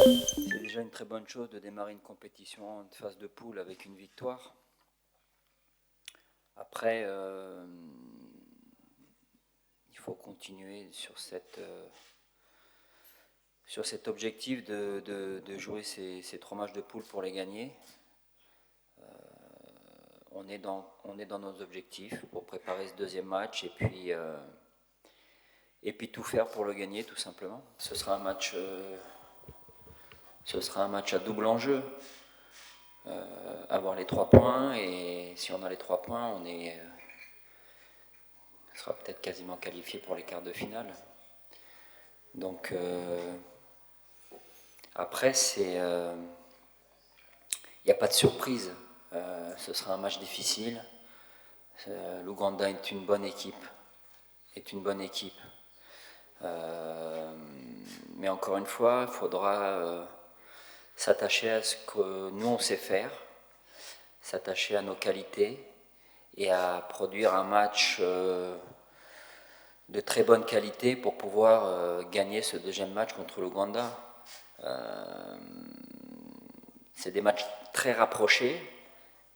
C'est déjà une très bonne chose de démarrer une compétition en phase de poule avec une victoire. Après, il faut continuer sur cet objectif de jouer ces 3 matchs de poule pour les gagner. On est dans nos objectifs pour préparer ce deuxième match et puis tout faire pour le gagner tout simplement. Ce sera un match à double enjeu. Avoir les 3 points, et si on a les 3 points, on sera peut-être quasiment qualifié pour les quarts de finale. Donc après, il n'y a pas de surprise. Ce sera un match difficile. L'Ouganda est une bonne équipe. Mais encore une fois, il faudra s'attacher à ce que nous on sait faire, s'attacher à nos qualités et à produire un match de très bonne qualité pour pouvoir gagner ce deuxième match contre l'Ouganda. C'est des matchs très rapprochés,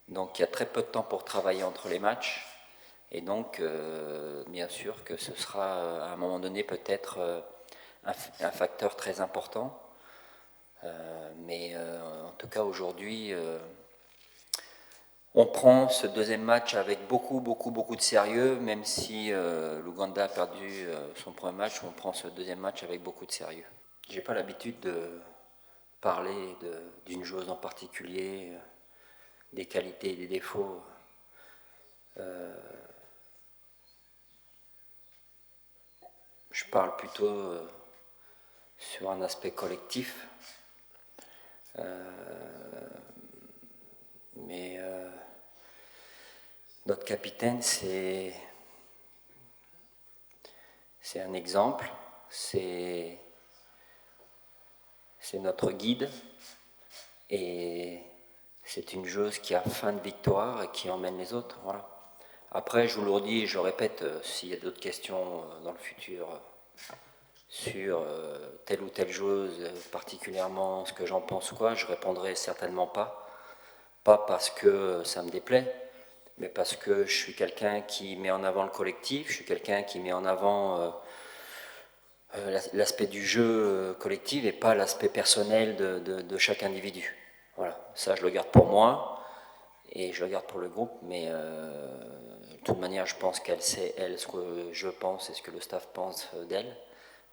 donc il y a très peu de temps pour travailler entre les matchs. Et donc, bien sûr que ce sera à un moment donné peut-être un facteur très important. Mais en tout cas, aujourd'hui, on prend ce deuxième match avec beaucoup de sérieux, même si l'Ouganda a perdu son premier match, on prend ce deuxième match avec beaucoup de sérieux. J'ai pas l'habitude de parler d'une joueuse en particulier, des qualités et des défauts. Je parle plutôt sur un aspect collectif. Mais notre capitaine, c'est un exemple, c'est notre guide, et c'est une joueuse qui a faim de victoire et qui emmène les autres. Voilà. Après, je vous le redis, je le répète, s'il y a d'autres questions dans le futur sur telle ou telle joueuse, particulièrement ce que j'en pense quoi, je répondrai certainement pas. Pas parce que ça me déplaît, mais parce que je suis quelqu'un qui met en avant le collectif, je suis quelqu'un qui met en avant l'aspect du jeu collectif et pas l'aspect personnel de chaque individu. Voilà, ça je le garde pour moi et je le garde pour le groupe, mais de toute manière je pense qu'elle sait, elle, ce que je pense et ce que le staff pense d'elle.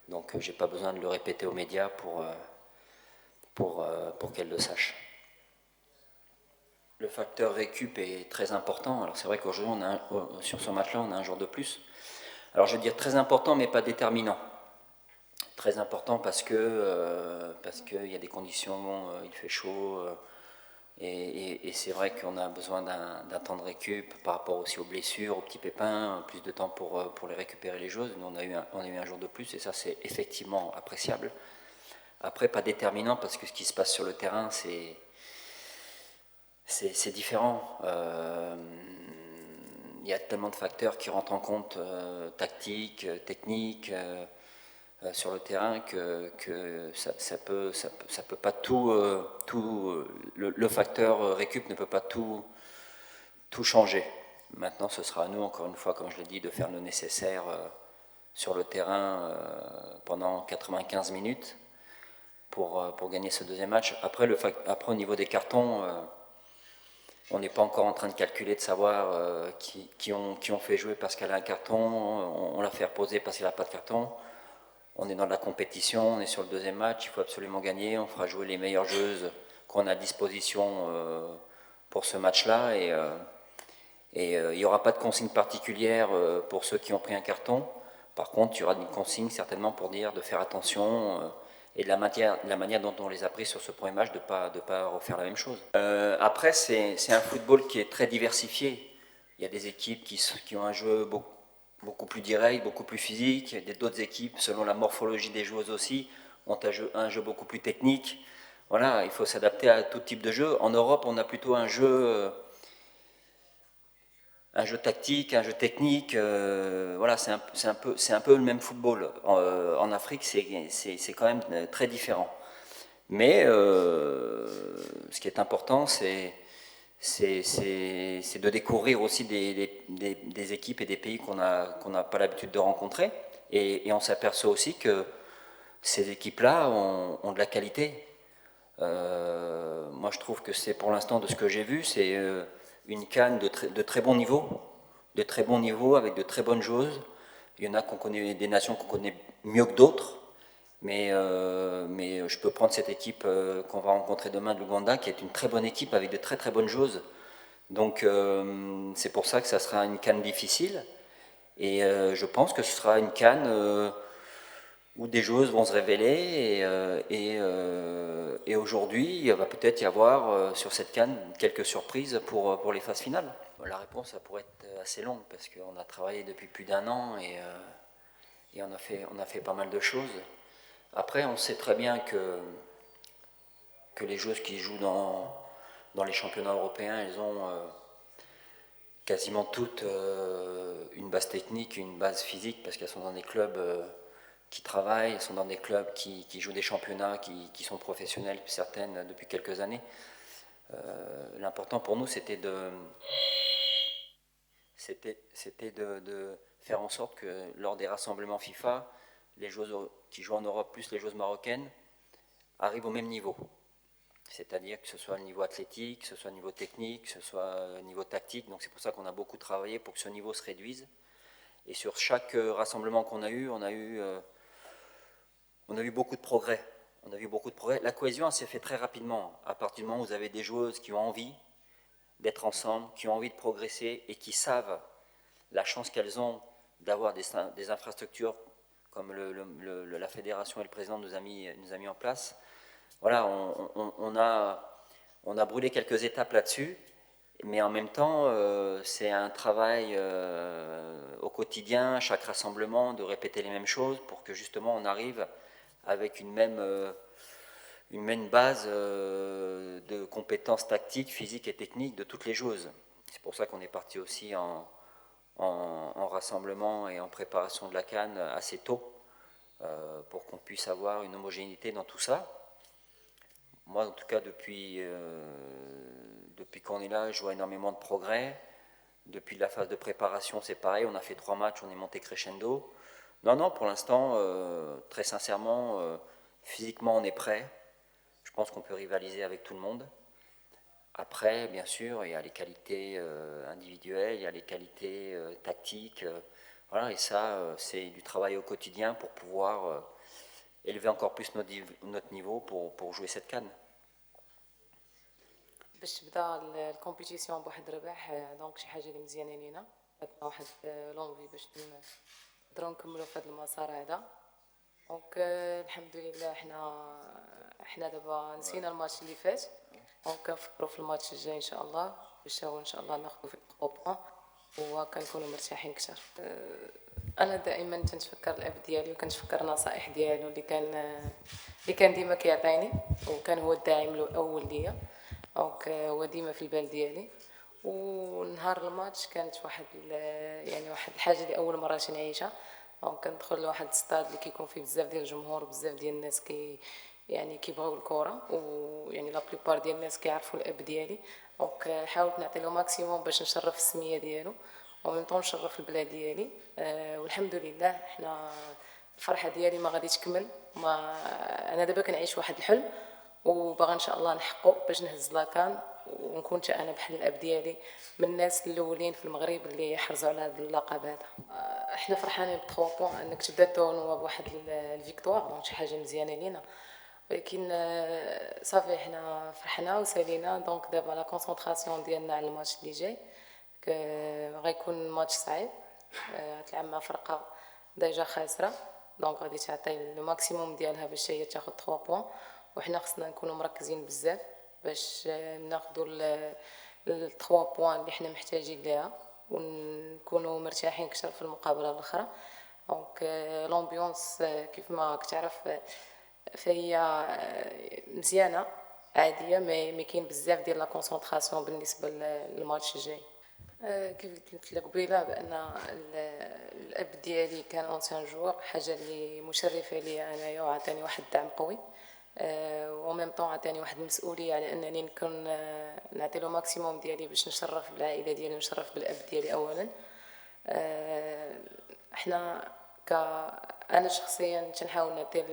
Donc j'ai pas besoin de le répéter aux médias pour qu'elle le sache. Le facteur récup est très important. Alors c'est vrai qu'aujourd'hui, sur ce match-là, on a un jour de plus. Alors je veux dire très important, mais pas déterminant. Très important parce qu'il y a des conditions, il fait chaud, et c'est vrai qu'on a besoin d'un temps de récup par rapport aussi aux blessures, aux petits pépins, plus de temps pour les récupérer les joueuses. Nous, on a eu un jour de plus, et ça c'est effectivement appréciable. Après, pas déterminant parce que ce qui se passe sur le terrain, c'est différent. Il y a tellement de facteurs qui rentrent en compte, tactiques, techniques, sur le terrain que ça peut pas tout, le facteur récup ne peut pas tout changer. Maintenant, ce sera à nous, encore une fois, comme je l'ai dit, de faire le nécessaire sur le terrain pendant 95 minutes pour gagner ce deuxième match. Après, au niveau des cartons, on n'est pas encore en train de calculer, de savoir qui ont fait jouer parce qu'elle a un carton, on l'a fait reposer parce qu'elle n'a pas de carton. On est dans la compétition, on est sur le deuxième match, il faut absolument gagner, on fera jouer les meilleures joueuses qu'on a à disposition pour ce match-là, et il n'y aura pas de consigne particulière pour ceux qui ont pris un carton. Par contre, il y aura une consigne certainement pour dire de faire attention et de la manière dont on les a pris sur ce premier match, de pas refaire la même chose. Après, c'est un football qui est très diversifié. Il y a des équipes qui ont un jeu beaucoup plus direct, beaucoup plus physique. Il y a d'autres équipes, selon la morphologie des joueuses aussi, ont un jeu beaucoup plus technique. Voilà, il faut s'adapter à tout type de jeu. En Europe, on a plutôt un jeu tactique, un jeu technique. Voilà, c'est un peu le même football. En Afrique, c'est quand même très différent. Mais ce qui est important, c'est de découvrir aussi des équipes et des pays qu'on n'a pas l'habitude de rencontrer. Et on s'aperçoit aussi que ces équipes-là ont de la qualité. Moi, je trouve que c'est pour l'instant, de ce que j'ai vu, c'est une CAN de très bon niveau, avec de très bonnes choses. Il y en a qu'on connaît, des nations qu'on connaît mieux que d'autres, mais je peux prendre cette équipe qu'on va rencontrer demain de l'Ouganda, qui est une très bonne équipe avec de très très bonnes choses. Donc c'est pour ça que ça sera une CAN difficile, et je pense que ce sera une CAN où des choses vont se révéler, et aujourd'hui, il va peut-être y avoir sur cette CAN quelques surprises pour les phases finales. La réponse, ça pourrait être assez longue, parce qu'on a travaillé depuis plus d'un an, et on a fait pas mal de choses. Après, on sait très bien que les joueuses qui jouent dans les championnats européens, elles ont quasiment toutes une base technique, une base physique, parce qu'elles sont dans des clubs qui travaillent, elles sont dans des clubs qui jouent des championnats, qui sont professionnels, certaines depuis quelques années. L'important pour nous, c'était de faire en sorte que lors des rassemblements FIFA, les joueuses qui jouent en Europe plus les joueuses marocaines arrivent au même niveau. C'est-à-dire que ce soit au niveau athlétique, que ce soit au niveau technique, que ce soit au niveau tactique. Donc c'est pour ça qu'on a beaucoup travaillé pour que ce niveau se réduise. Et sur chaque rassemblement qu'on a eu, on a eu beaucoup de progrès. La cohésion, elle s'est faite très rapidement. À partir du moment où vous avez des joueuses qui ont envie d'être ensemble, qui ont envie de progresser et qui savent la chance qu'elles ont d'avoir des infrastructures comme la fédération et le président nous a mis en place. Voilà, on a brûlé quelques étapes là-dessus, mais en même temps, c'est un travail au quotidien, chaque rassemblement, de répéter les mêmes choses pour que justement on arrive avec une même base de compétences tactiques, physiques et techniques de toutes les joueuses. C'est pour ça qu'on est parti aussi en rassemblement et en préparation de la CAN assez tôt, pour qu'on puisse avoir une homogénéité dans tout ça. Moi, en tout cas, depuis qu'on est là, je vois énormément de progrès. Depuis la phase de préparation, c'est pareil, on a fait 3 matchs, on est monté crescendo. Non, pour l'instant, très sincèrement, physiquement, on est prêt. Je pense qu'on peut rivaliser avec tout le monde. Après, bien sûr, il y a les qualités individuelles, il y a les qualités tactiques. Voilà, et ça, c'est du travail au quotidien pour pouvoir élever encore plus notre niveau pour jouer cette CAN. باش تبدا الكومبيتيسيون بواحد الرباح دونك شي حاجه اللي مزيانه لينا عندنا واحد لونفي باش نقدروا نكملوا في هذا المسار هذا دونك الحمد لله احنا دابا نسينا الماتش اللي فات دونك كنفكروا في الماتش الجاي ان شاء الله باش هو ان شاء الله ناخذوا فيه 3 بوان وكنكونوا مرتاحين اكثر. انا دائما تنتفكر الاب ديالي وكنتفكر النصائح ديالو اللي كان ديما كيعطيني وكان هو الداعم الاول ليا دونك هو ديما في البال ديالي. ونهار الماتش كانت واحد الحاجه اللي اول مره نعيشها دونك كندخل لواحد الستاد اللي كيكون فيه بزاف ديال الجمهور وبزاف ديال الناس كيبغيو الكره ويعني لا بليبار ديال الناس كيعرفوا الاب ديالي دونك حاولت نعطي له ماكسيموم باش نشرف السميه ديالو ومن طون نشرف البلاد ديالي. والحمد لله احنا الفرحه ديالي ما غادي تكمل انا دابا كنعيش واحد الحلم وباغا ان شاء الله نحققه باش نهز لاكان ونكون حتى انا بحال الاب ديالي من الناس الاولين في المغرب اللي يحرزوا على هذا اللقب هذا. احنا فرحانين ب 3 بوين انك تبدا التورنوا بواحد الفيكتوار دونك شي حاجه مزيانه لينا ولكن صافي احنا فرحنا وسالينا دونك دابا لا كونسونطراسيون ديالنا على الماتش اللي جاي غيكون ماتش صعيب تلعب مع فرقه ديجا خاسره دونك غادي تعطي لو ماكسيموم ديالها باش هي تاخذ 3 بوين وحنا خصنا نكونوا مركزين بزاف باش ناخذوا ال 3 بوين اللي حنا محتاجين ليها ونكونوا مرتاحين اكثر في المقابله الاخرى دونك لومبيونس كيف ما كتعرف فهي مزيانه عاديه مي كاين بزاف ديال لا كونسونطراسيون بالنسبه للماتش الجاي. كيف قلت لك قبيله بان الاب ديالي كان اونسيان جوور حاجه اللي مشرفه ليا انايا وعطاني واحد الدعم قوي وميم طون عطاني واحد المسؤوليه على انني نكون نعطي له ماكسيموم ديالي باش نشرف بالعائله ديالي ونشرف بالاب ديالي اولا. احنا انا شخصيا تنحاول نعطي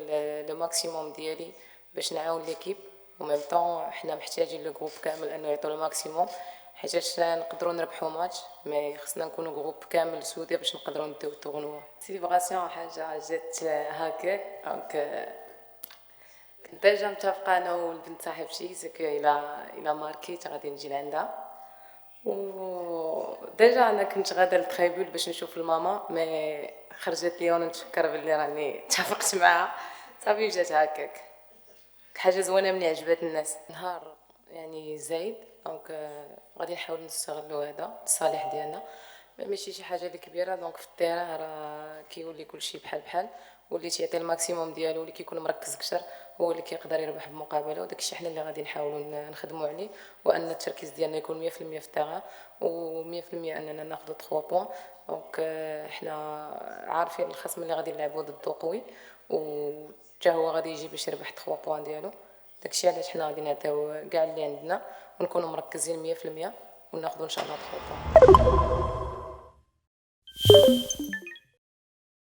لو ماكسيموم ديالي باش نعاون ليكيب، وميم طون حنا محتاجين لو جروب كامل انه يعطوا لو ماكسيموم حيتاش نقدروا نربحوا ماتش، مي خصنا نكونوا جروب كامل سوداء باش نقدروا نديو التورنوا. سيليبراسيون حاجه جات هكاك، دونك كنت ديجا متفقه انا والبنت صاحبتي سكو الى ماركيت غادي نجي لعندها، و ديجا انا كنت غادا للتريبول باش نشوف الماما، مي خرجت لي وانا نتفكر باللي راني اتفقت معها صافي جات هكاك. حاجه زوينه ملي عجبات الناس. نهار يعني زايد دونك غادي نحاول نستغلوا هذا الصالح ديالنا، ماشي شي حاجه اللي كبيره. دونك في التيران راه كيولي كلشي بحال بحال، واللي تيعطي الماكسيموم ديالو واللي كيكون مركز كثر هو اللي كيقدر يربح بمقابله، وداك الشيء حنا اللي غادي نحاولوا نخدموا عليه، وان التركيز ديالنا يكون 100% في التيران و100% اننا ناخذ 3 بوين. دونك حنا عارفين الخصم اللي غادي نلعبوا ضده قوي، و حتى هو غادي يجي باش يربح 3 بوين ديالو. داكشي علاش حنا غادي نعطيو كاع اللي عندنا ونكونوا مركزين 100% وناخذوا ان شاء الله 3 بوين.